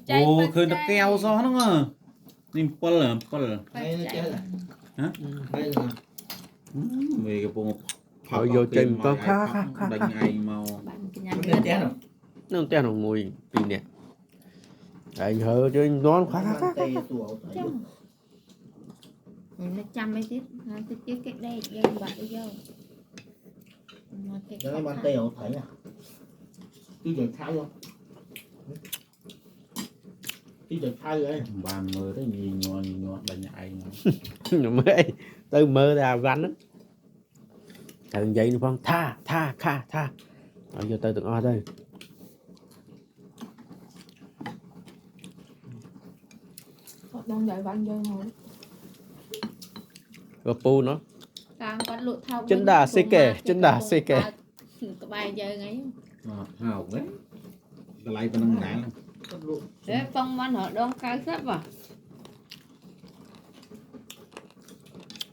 Ồ, khơi nó keo gió nó mà. Nên pol à, pol. Đây nó chơi là Hả? đây là Về cái bộ Rồi vô trên con khá đánh ai mau. nó chơi chén rồi. nó tên là mùi pin nè anh hơ cho anh nón khá Tay tủ nó chăm mấy tiết nó tiết cái đây dân bạc vô nó cái bàn tay ổ thấy nè cái giật thay không cái giật thay ấy Bàn mơ đấy nhìn nhọn đánh ai nó mới từ mơ ra rắn á thằng dậy nó phong tha ở vô từ từng o đây đang đợi bạn vô ngồi và pu nó càng quát lụa thao chân đà xê kè cái bài giờ ngay hào đấy. Cái lấy bên năng nản. thế phong văn ở đông cao sắp à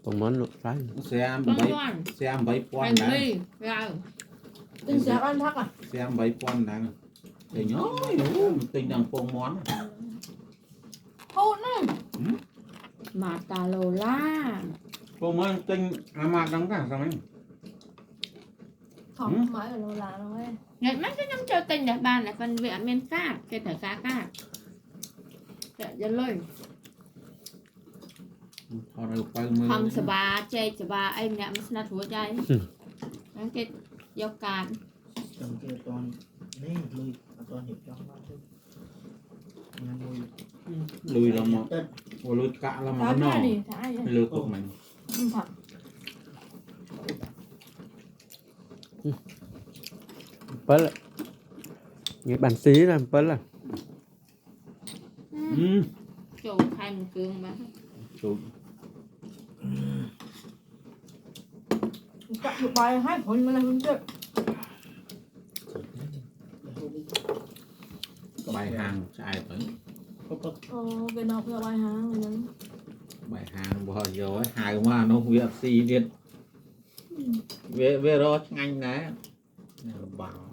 còn món lụa trái Xe phong mấy văn xe mấy pon hành đã. mi rồi tinh sẽ ăn thắc à Xe mấy pon đã. Thì nhó tinh đang phong món. hôn á mà tà lồ la Phong mới tinh mà đóng cả sao ấy. Không mới ở lô là rồi ấy. ngày mắt cái năm chơi tình để bàn lại phần vẽ miền cát cái thẻ cá để dân lôi không sờ bà chơi sờ bà em nè mới nátหัวใจcái dọc cạn trong kia toàn đấy lùi toàn hiệp cho nó chứ Lùi là một lùi cả là một Thả nó. ra đi, thả ra đi. Lùi của mình. Không thật. bớt lại cái bàn xí là bớt là chủ thành cường mà Chủ Cắt một bài hai phút mà làm chưa. bài hàng ai tới. Cái nào cái bài hàng này nè. Bài hàng bỏ rồi hai mà nó việc gì điện về về đó anh đấy bảo